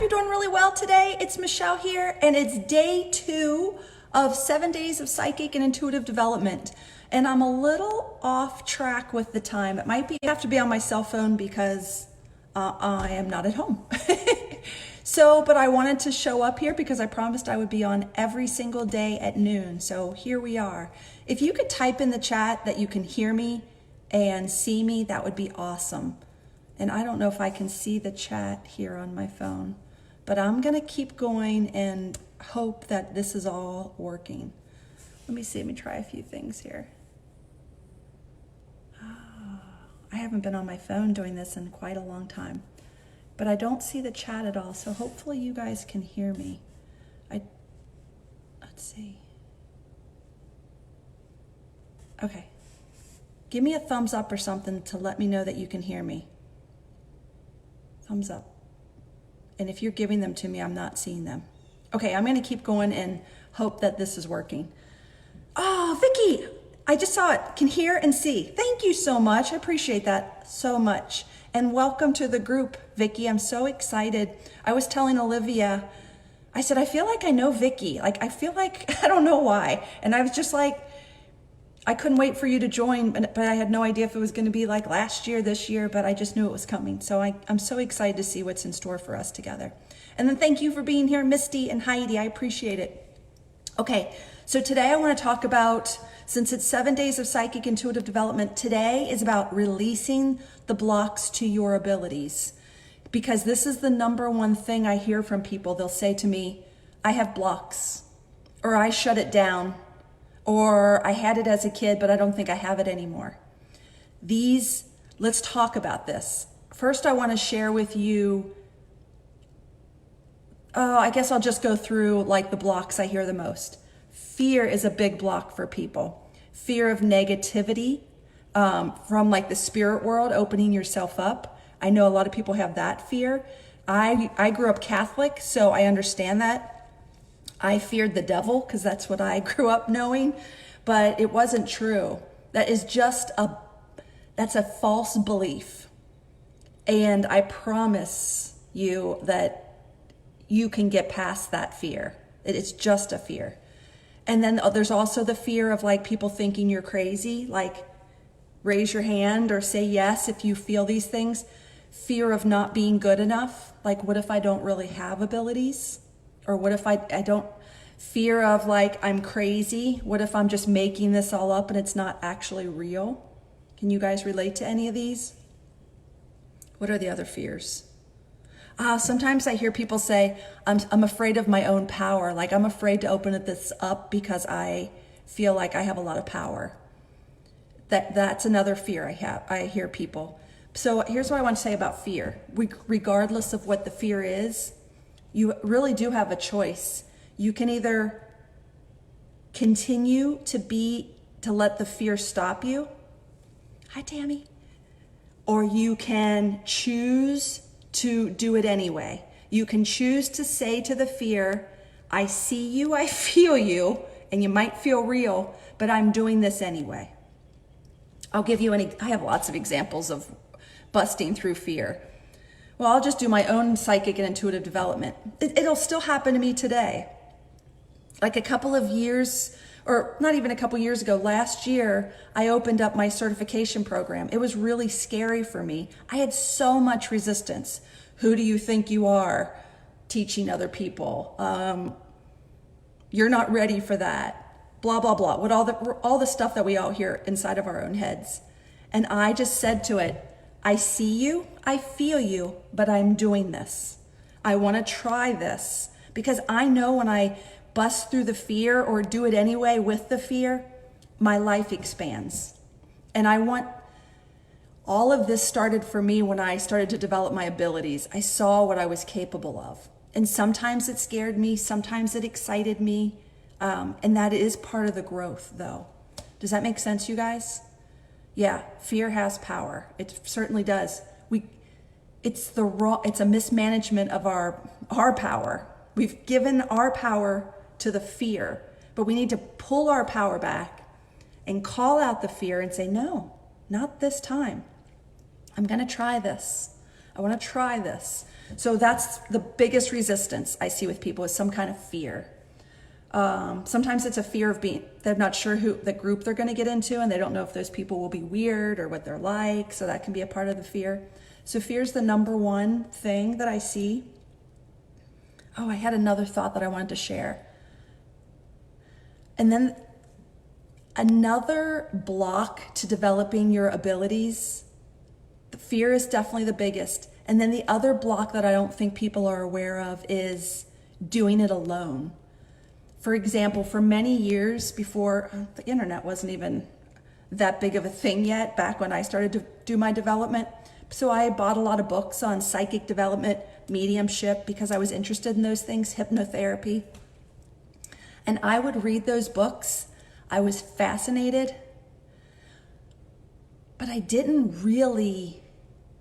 you're doing really well today. It's Michelle here, and it's day 2 of 7 days of psychic and intuitive development. And I'm a little off track with the time. It might be I have to be on my cell phone because I am not at home. But I wanted to show up here because I promised I would be on every single day at noon. So here we are. If you could type in the chat that you can hear me and see me, that would be awesome. And I don't know if I can see the chat here on my phone, but I'm gonna keep going and hope that this is all working. Let me see, let me try a few things here. I haven't been on my phone doing this in quite a long time, but I don't see the chat at all, so hopefully you guys can hear me. Let's see. Okay, give me a thumbs up or something to let me know that you can hear me. Thumbs up. And if you're giving them to me, I'm not seeing them. Okay, I'm gonna keep going and hope that this is working. Oh, Vicky, I just saw it. Can hear and see. Thank you so much. I appreciate that so much. And welcome to the group, Vicky. I'm so excited. I was telling Olivia, I said, I feel like I know Vicky. Like, I feel like, I don't know why. And I was just like, I couldn't wait for you to join, but I had no idea if it was going to be like last year, this year, but I just knew it was coming. So I'm so excited to see what's in store for us together. And then thank you for being here, Misty and Heidi. I appreciate it. Okay, so today I want to talk about, since it's 7 days of psychic intuitive development, today is about releasing the blocks to your abilities. Because this is the number one thing I hear from people. They'll say to me, I have blocks, or I shut it down, or I had it as a kid, but I don't think I have it anymore. Let's talk about this. First, I want to share with you, I guess I'll just go through like the blocks I hear the most. Fear is a big block for people. Fear of negativity from like the spirit world, opening yourself up. I know a lot of people have that fear. I grew up Catholic, so I understand that. I feared the devil because that's what I grew up knowing, but it wasn't true. That is that's a false belief. And I promise you that you can get past that fear. It's just a fear. And then there's also the fear of like people thinking you're crazy, like raise your hand or say yes if you feel these things. Fear of not being good enough. Like, what if I don't really have abilities? Or what if I don't, fear of like, I'm crazy. What if I'm just making this all up and it's not actually real? Can you guys relate to any of these? What are the other fears? Sometimes I hear people say, I'm afraid of my own power. Like I'm afraid to open this up because I feel like I have a lot of power. That's another fear I hear people. So here's what I want to say about fear. Regardless of what the fear is, you really do have a choice. You can either continue to let the fear stop you. Hi, Tammy. Or you can choose to do it anyway. You can choose to say to the fear, I see you, I feel you, and you might feel real, but I'm doing this anyway. I'll give you I have lots of examples of busting through fear. Well, I'll just do my own psychic and intuitive development. It'll still happen to me today. Like a couple of years, or not even a couple years ago, last year, I opened up my certification program. It was really scary for me. I had so much resistance. Who do you think you are teaching other people? You're not ready for that. Blah, blah, blah. All the stuff that we all hear inside of our own heads. And I just said to it, I see you, I feel you, but I'm doing this. I want to try this because I know when I bust through the fear or do it anyway with the fear, my life expands. And all of this started for me when I started to develop my abilities. I saw what I was capable of. And sometimes it scared me, sometimes it excited me. And that is part of the growth though. Does that make sense, you guys? Yeah, fear has power. It certainly does. It's a mismanagement of our power. We've given our power to the fear, but we need to pull our power back and call out the fear and say, no, not this time. I'm gonna try this. I wanna try this. So that's the biggest resistance I see with people, is some kind of fear. Sometimes it's a fear of they're not sure who the group they're going to get into, and they don't know if those people will be weird or what they're like. So that can be a part of the fear. So fear is the number one thing that I see. Oh, I had another thought that I wanted to share. And then another block to developing your abilities, the fear is definitely the biggest. And then the other block that I don't think people are aware of is doing it alone. For example, for many years before the internet wasn't even that big of a thing yet, back when I started to do my development. So I bought a lot of books on psychic development, mediumship, because I was interested in those things, hypnotherapy. And I would read those books. I was fascinated, but I didn't really,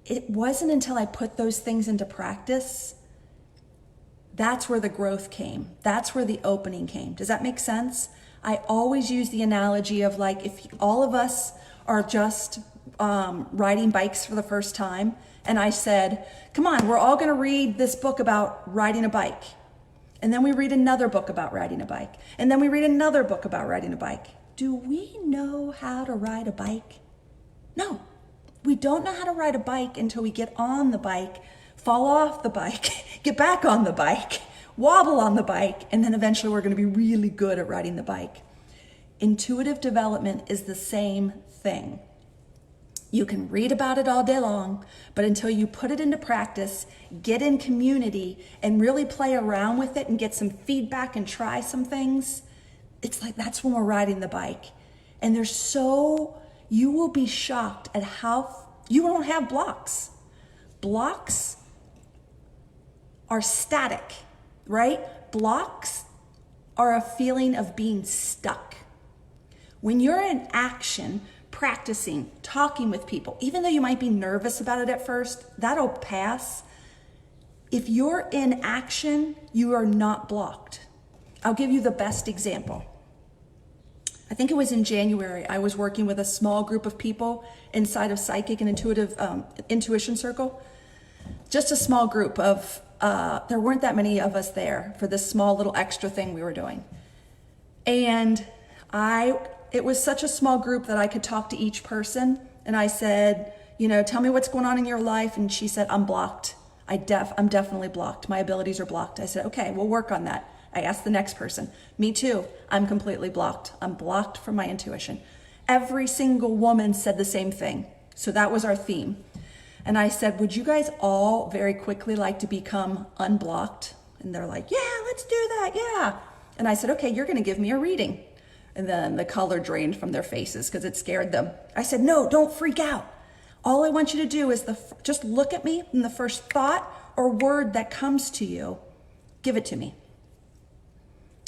it wasn't until I put those things into practice, that's where the growth came. That's where the opening came. Does that make sense? I always use the analogy of, like, if all of us are just riding bikes for the first time, and I said, come on, we're all gonna read this book about riding a bike. And then we read another book about riding a bike. And then we read another book about riding a bike. Do we know how to ride a bike? No, we don't know how to ride a bike until we get on the bike, fall off the bike, get back on the bike, wobble on the bike, and then eventually we're going to be really good at riding the bike. Intuitive development is the same thing. You can read about it all day long, but until you put it into practice, get in community, and really play around with it and get some feedback and try some things, it's like that's when we're riding the bike. And you will be shocked at how you don't have blocks. Blocks are static, right? Blocks are a feeling of being stuck. When you're in action, practicing, talking with people, even though you might be nervous about it at first, that'll pass. If you're in action, you are not blocked. I'll give you the best example. I think it was in January, I was working with a small group of people inside of Psychic and Intuition Circle. Just a small group of, there weren't that many of us there for this small little extra thing we were doing. And it was such a small group that I could talk to each person. And I said, tell me what's going on in your life. And she said, I'm blocked. I'm definitely blocked. My abilities are blocked. I said, okay, we'll work on that. I asked the next person, me too. I'm completely blocked. I'm blocked from my intuition. Every single woman said the same thing. So that was our theme. And I said, would you guys all very quickly like to become unblocked? And they're like, yeah, let's do that, yeah. And I said, okay, you're gonna give me a reading. And then the color drained from their faces because it scared them. I said, no, don't freak out. All I want you to do is just look at me, and the first thought or word that comes to you, give it to me.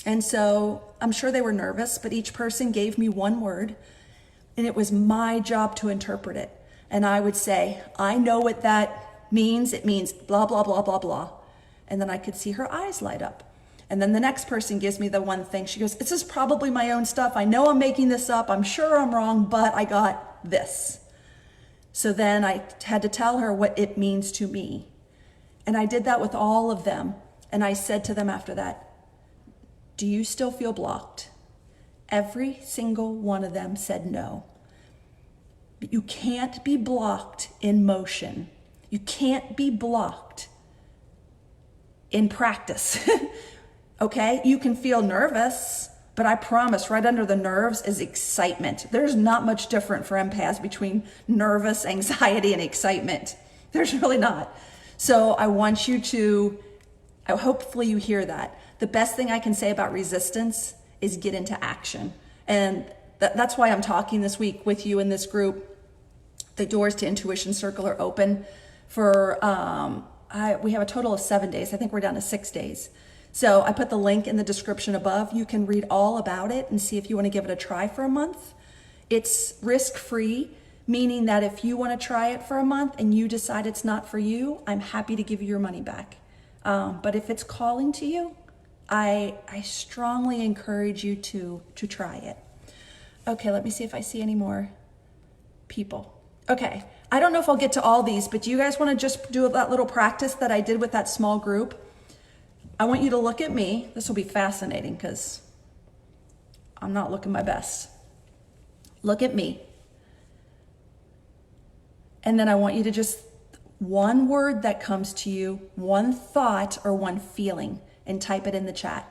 And so I'm sure they were nervous, but each person gave me one word, and it was my job to interpret it. And I would say, I know what that means. It means blah, blah, blah, blah, blah. And then I could see her eyes light up. And then the next person gives me the one thing. She goes, this is probably my own stuff. I know I'm making this up. I'm sure I'm wrong, but I got this. So then I had to tell her what it means to me. And I did that with all of them. And I said to them after that, do you still feel blocked? Every single one of them said no. You can't be blocked in motion. You can't be blocked in practice. Okay? You can feel nervous, but I promise right under the nerves is excitement. There's not much different for empaths between nervous, anxiety, and excitement. There's really not. So I want you to, hopefully you hear that. The best thing I can say about resistance is get into action. And that's why I'm talking this week with you in this group. The doors to Intuition Circle are open for, we have a total of 7 days. I think we're down to 6 days. So I put the link in the description above. You can read all about it and see if you want to give it a try for a month. It's risk-free, meaning that if you want to try it for a month and you decide it's not for you, I'm happy to give you your money back. But if it's calling to you, I strongly encourage you to try it. Okay, let me see if I see any more people. Okay, I don't know if I'll get to all these, but do you guys want to just do that little practice that I did with that small group? I want you to look at me. This will be fascinating because I'm not looking my best. Look at me. And then I want you to just, one word that comes to you, one thought or one feeling, and type it in the chat.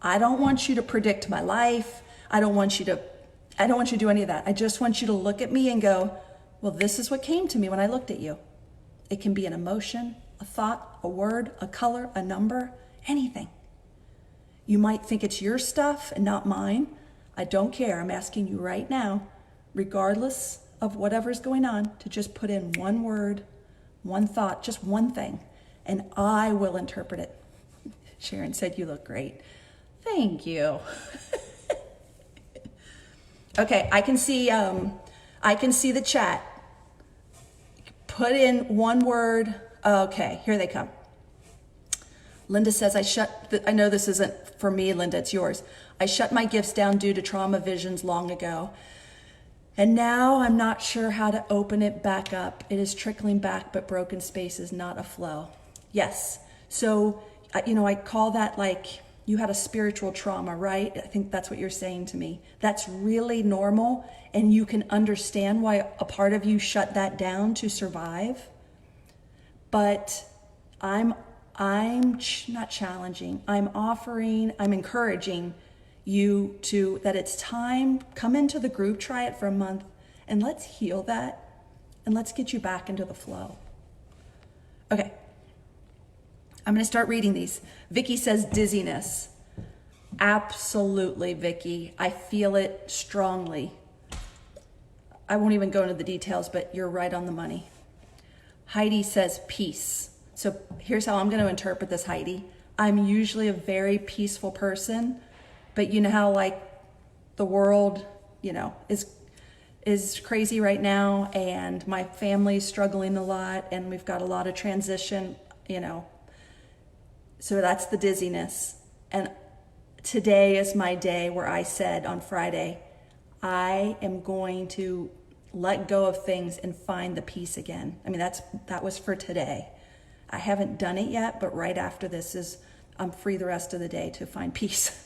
I don't want you to predict my life. I don't want you to do any of that. I just want you to look at me and go, well, this is what came to me when I looked at you. It can be an emotion, a thought, a word, a color, a number, anything. You might think it's your stuff and not mine. I don't care. I'm asking you right now, regardless of whatever's going on, to just put in one word, one thought, just one thing, and I will interpret it. Sharon said, you look great. Thank you. Okay, I can see the chat. Put in one word. Okay, here they come. Linda says, I know this isn't for me, Linda, it's yours. I shut my gifts down due to trauma visions long ago. And now I'm not sure how to open it back up. It is trickling back, but broken space is not a flow. Yes. So, I call that like you had a spiritual trauma, right? I think that's what you're saying to me. That's really normal. And you can understand why a part of you shut that down to survive. But I'm not challenging. I'm encouraging you that it's time, come into the group, try it for a month, and let's heal that, and let's get you back into the flow. Okay, I'm gonna start reading these. Vicky says dizziness. Absolutely, Vicky, I feel it strongly. I won't even go into the details, but you're right on the money. Heidi says peace. So here's how I'm gonna interpret this, Heidi. I'm usually a very peaceful person, but you know how like the world, is crazy right now, and my family's struggling a lot, and we've got a lot of transition, So that's the dizziness. And today is my day where I said on Friday, I am going to let go of things and find the peace again. I mean, that was for today. I haven't done it yet, but right after this I'm free the rest of the day to find peace.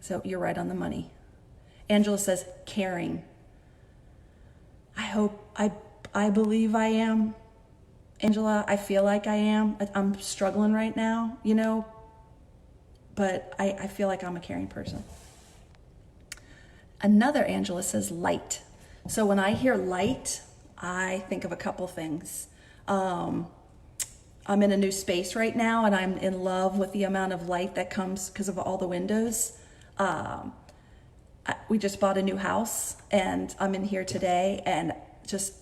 So you're right on the money. Angela says, caring. I believe I am. Angela, I feel like I am. I'm struggling right now, but I feel like I'm a caring person. Another Angela says light. So when I hear light, I think of a couple things. I'm in a new space right now, and I'm in love with the amount of light that comes because of all the windows. We just bought a new house, and I'm in here today, and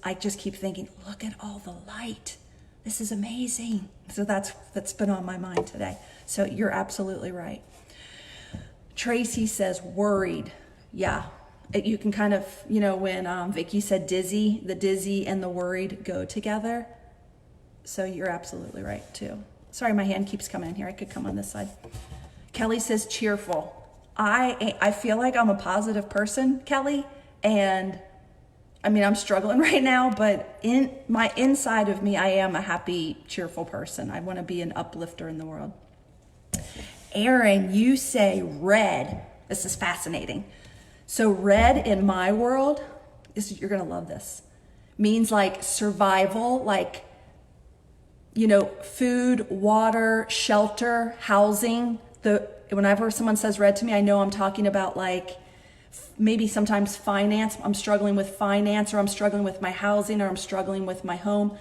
I just keep thinking, look at all the light. This is amazing. So that's been on my mind today. So you're absolutely right. Tracy says worried. Yeah, you can kind of, when Vicky said dizzy, the dizzy and the worried go together. So you're absolutely right too. Sorry, my hand keeps coming in here. I could come on this side. Kelly says cheerful. I feel like I'm a positive person, Kelly, and I'm struggling right now, but in my inside of me, I am a happy, cheerful person. I want to be an uplifter in the world. Aaron, you say red. This is fascinating. So red in my world, you're going to love this, means like survival, like, food, water, shelter, housing. Whenever someone says red to me, I know I'm talking about like maybe sometimes finance. I'm struggling with finance, or I'm struggling with my housing, or I'm struggling with my home.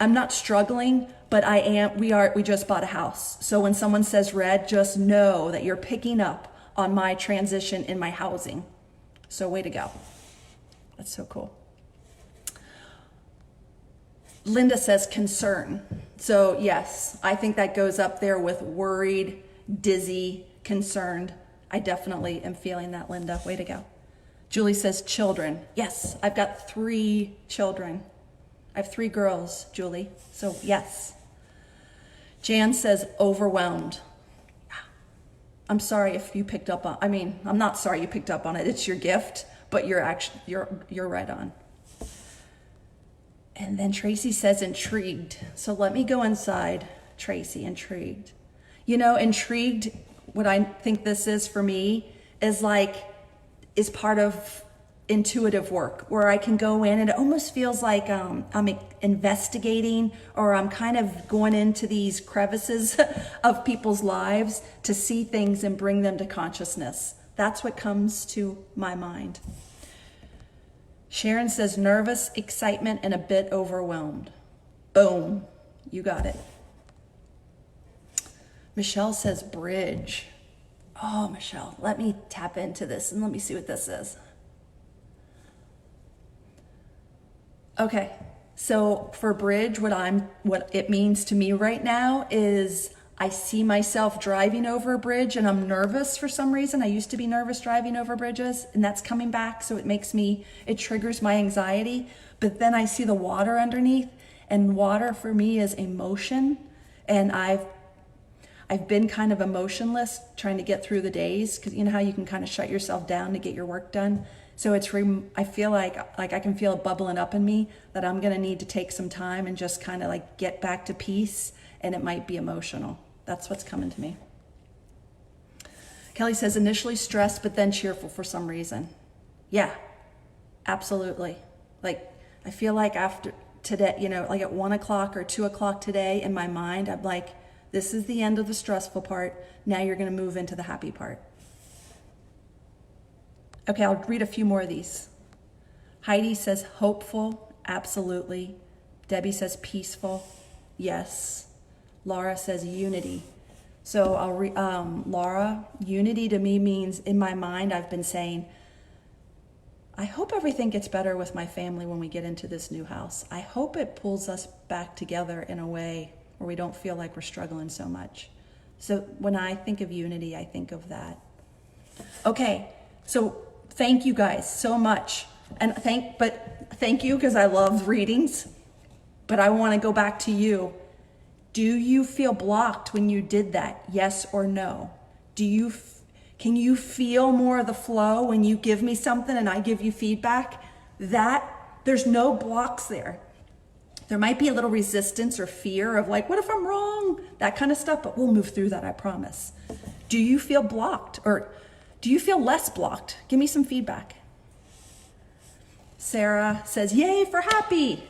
I'm not struggling, but I am. We just bought a house. So when someone says red, just know that you're picking up on my transition in my housing. So way to go. That's so cool. Linda says concern. So yes, I think that goes up there with worried, dizzy, concerned. I definitely am feeling that, Linda. Way to go. Julie says children. Yes, I've got 3 children. I have 3 girls, Julie. So yes. Jan says overwhelmed. I'm sorry if you picked up on, I'm not sorry you picked up on it. It's your gift, but you're right on. And then Tracy says intrigued. So let me go inside. Tracy, intrigued. You know, intrigued, what I think this is for me is part of intuitive work where I can go in and it almost feels like I'm investigating, or I'm kind of going into these crevices of people's lives to see things and bring them to consciousness. That's what comes to my mind. Sharon says nervous, excitement, and a bit overwhelmed. Boom, you got it. Michelle says bridge. Oh, Michelle, let me tap into this and let me see what this is. Okay, so for bridge, what it means to me right now is I see myself driving over a bridge and I'm nervous for some reason. I used to be nervous driving over bridges, and that's coming back, so it triggers my anxiety. But then I see the water underneath, and water for me is emotion, and I've been kind of emotionless trying to get through the days, because you know how you can kind of shut yourself down to get your work done. So I feel like I can feel it bubbling up in me that I'm gonna need to take some time and just kind of like get back to peace, and it might be emotional. That's what's coming to me. Kelly says initially stressed, but then cheerful for some reason. Yeah, absolutely. Like I feel like after today, you know, like at 1 o'clock or 2 o'clock today in my mind, I'm like, this is the end of the stressful part. Now you're gonna move into the happy part. Okay, I'll read a few more of these. Heidi says hopeful, absolutely. Debbie says peaceful, yes. Laura says unity. So I'll read, Laura, unity to me means, in my mind, I've been saying, I hope everything gets better with my family when we get into this new house. I hope it pulls us back together in a way where we don't feel like we're struggling so much. So when I think of unity, I think of that. Okay, so thank you guys so much. And thank you, because I love readings, but I want to go back to you. Do you feel blocked when you did that? Yes or no? Can you feel more of the flow when you give me something and I give you feedback? There's no blocks there. There might be a little resistance or fear of like, what if I'm wrong? That kind of stuff, but we'll move through that, I promise. Do you feel blocked, or do you feel less blocked? Give me some feedback. Sarah says, yay for happy.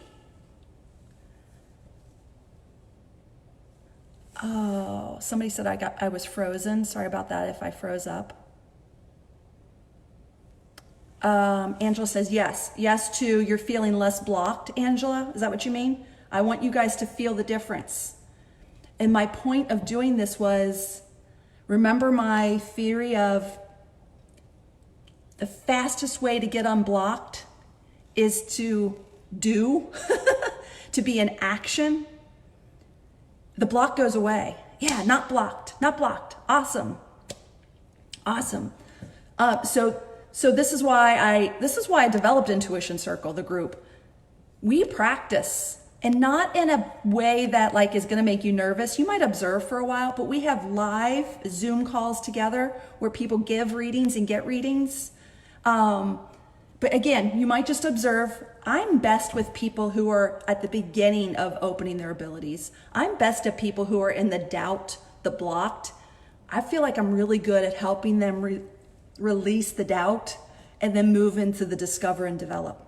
Oh, somebody said I was frozen. Sorry about that if I froze up. Angela says yes. Yes to you're feeling less blocked, Angela. Is that what you mean? I want you guys to feel the difference. And my point of doing this was, remember my theory of the fastest way to get unblocked is to do, to be in action. The block goes away. Yeah, not blocked, not blocked. Awesome. Awesome. So this is why I developed Intuition Circle, the group. We practice, and not in a way that like is going to make you nervous. You might observe for a while, but we have live Zoom calls together where people give readings and get readings. But again, you might just observe. I'm best with people who are at the beginning of opening their abilities. I'm best at people who are in the doubt, the blocked. I feel like I'm really good at helping them release the doubt and then move into the discover and develop.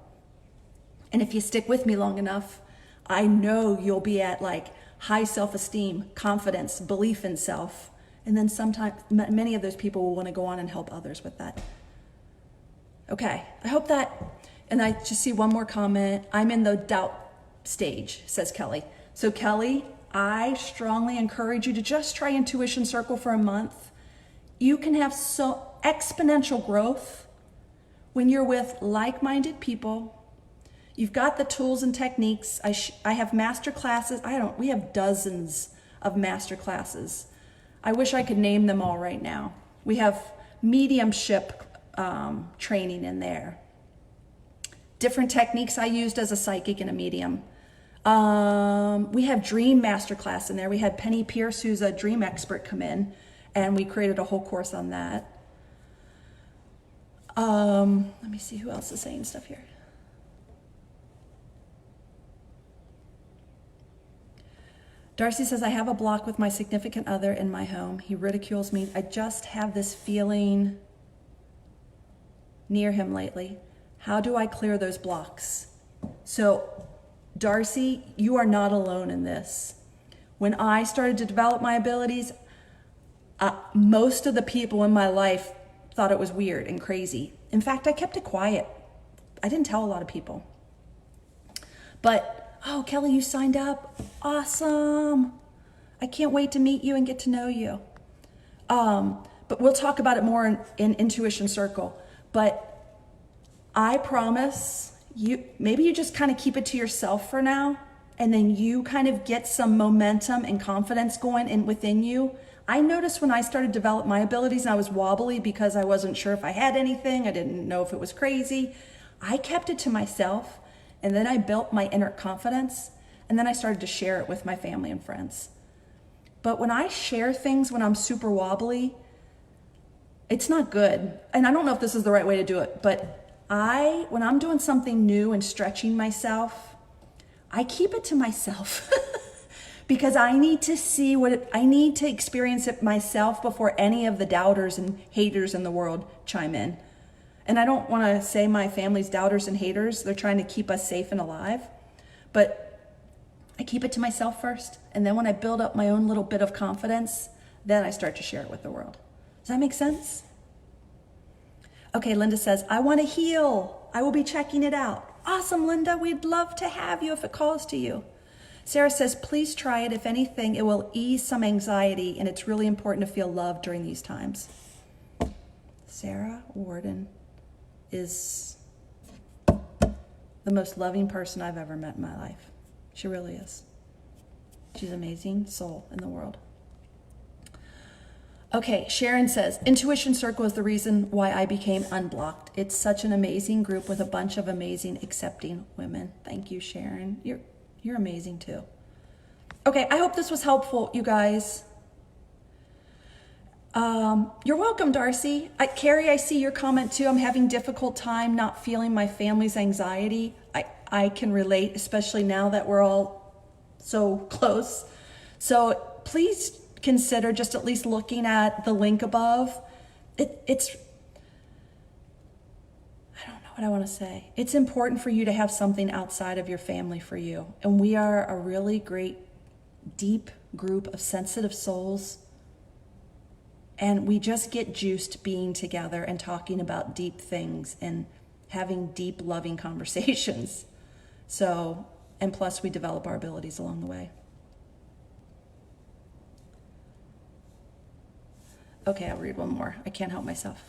And if you stick with me long enough, I know you'll be at like high self-esteem, confidence, belief in self. And then sometimes many of those people will want to go on and help others with that. Okay, I hope that, and I just see one more comment. I'm in the doubt stage, says Kelly. So Kelly, I strongly encourage you to just try Intuition Circle for a month. You can have so exponential growth when you're with like-minded people. You've got the tools and techniques. I have master classes. We have dozens of master classes. I wish I could name them all right now. We have mediumship training in there. Different techniques I used as a psychic and a medium. We have dream masterclass in there. We had Penny Pierce, who's a dream expert, come in, and we created a whole course on that. Let me see who else is saying stuff here. Darcy says, I have a block with my significant other in my home. He ridicules me. I just have this feeling near him lately. How do I clear those blocks? So, Darcy, you are not alone in this. When I started to develop my abilities, most of the people in my life thought it was weird and crazy. In fact, I kept it quiet. I didn't tell a lot of people. But, oh, Kelly, you signed up. Awesome. I can't wait to meet you and get to know you. But we'll talk about it more in Intuition Circle. But I promise you, maybe you just kind of keep it to yourself for now, and then you kind of get some momentum and confidence going in within you. I noticed when I started to develop my abilities and I was wobbly because I wasn't sure if I had anything. I didn't know if it was crazy. I kept it to myself, and then I built my inner confidence, and then I started to share it with my family and friends. But when I share things when I'm super wobbly, it's not good. And I don't know if this is the right way to do it, but when I'm doing something new and stretching myself, I keep it to myself because I need to see I need to experience it myself before any of the doubters and haters in the world chime in. And I don't want to say my family's doubters and haters. They're trying to keep us safe and alive. But I keep it to myself first. And then when I build up my own little bit of confidence, then I start to share it with the world. Does that make sense? Okay, Linda says, I want to heal. I will be checking it out. Awesome, Linda. We'd love to have you if it calls to you. Sarah says, please try it. If anything, it will ease some anxiety, and it's really important to feel loved during these times. Sarah Warden is the most loving person I've ever met in my life. She really is. She's an amazing soul in the world. Okay, Sharon says, Intuition Circle is the reason why I became unblocked. It's such an amazing group with a bunch of amazing, accepting women. Thank you, Sharon. You're amazing too. Okay, I hope this was helpful, you guys. You're welcome, Darcy. Carrie, I see your comment too. I'm having difficult time not feeling my family's anxiety. I can relate, especially now that we're all so close. So please consider just at least looking at the link above. It's I don't know what I want to say. It's important for you to have something outside of your family for you. And we are a really great, deep group of sensitive souls. And we just get juiced being together and talking about deep things and having deep, loving conversations. So, and plus we develop our abilities along the way. Okay, I'll read one more. I can't help myself.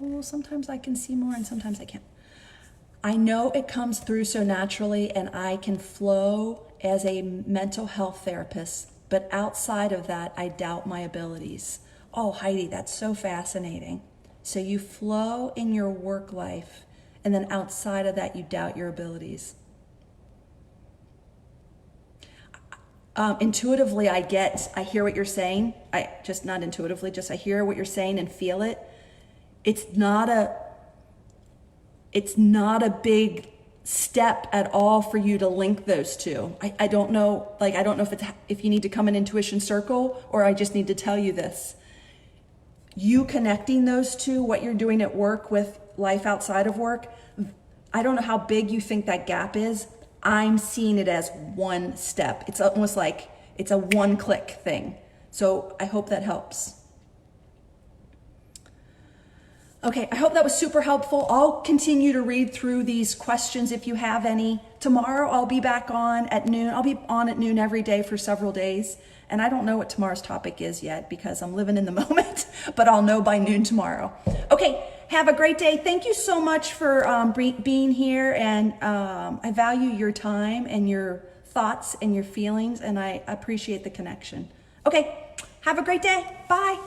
Oh, sometimes I can see more and sometimes I can't. I know it comes through so naturally and I can flow as a mental health therapist, but outside of that, I doubt my abilities. Oh, Heidi, that's so fascinating. So you flow in your work life, and then outside of that, you doubt your abilities. Intuitively, I hear what you're saying. Not intuitively, just I hear what you're saying and feel it. It's not a big step at all for you to link those two. I don't know, I don't know if you need to come in Intuition Circle or I just need to tell you this. You connecting those two, what you're doing at work with life outside of work, I don't know how big you think that gap is. I'm seeing it as one step. It's almost like it's a one-click thing. So I hope that helps. Okay, I hope that was super helpful. I'll continue to read through these questions if you have any. Tomorrow I'll be back on at noon. I'll be on at noon every day for several days. And I don't know what tomorrow's topic is yet because I'm living in the moment, but I'll know by noon tomorrow. Okay, have a great day. Thank you so much for being here. And I value your time and your thoughts and your feelings, and I appreciate the connection. Okay, have a great day. Bye.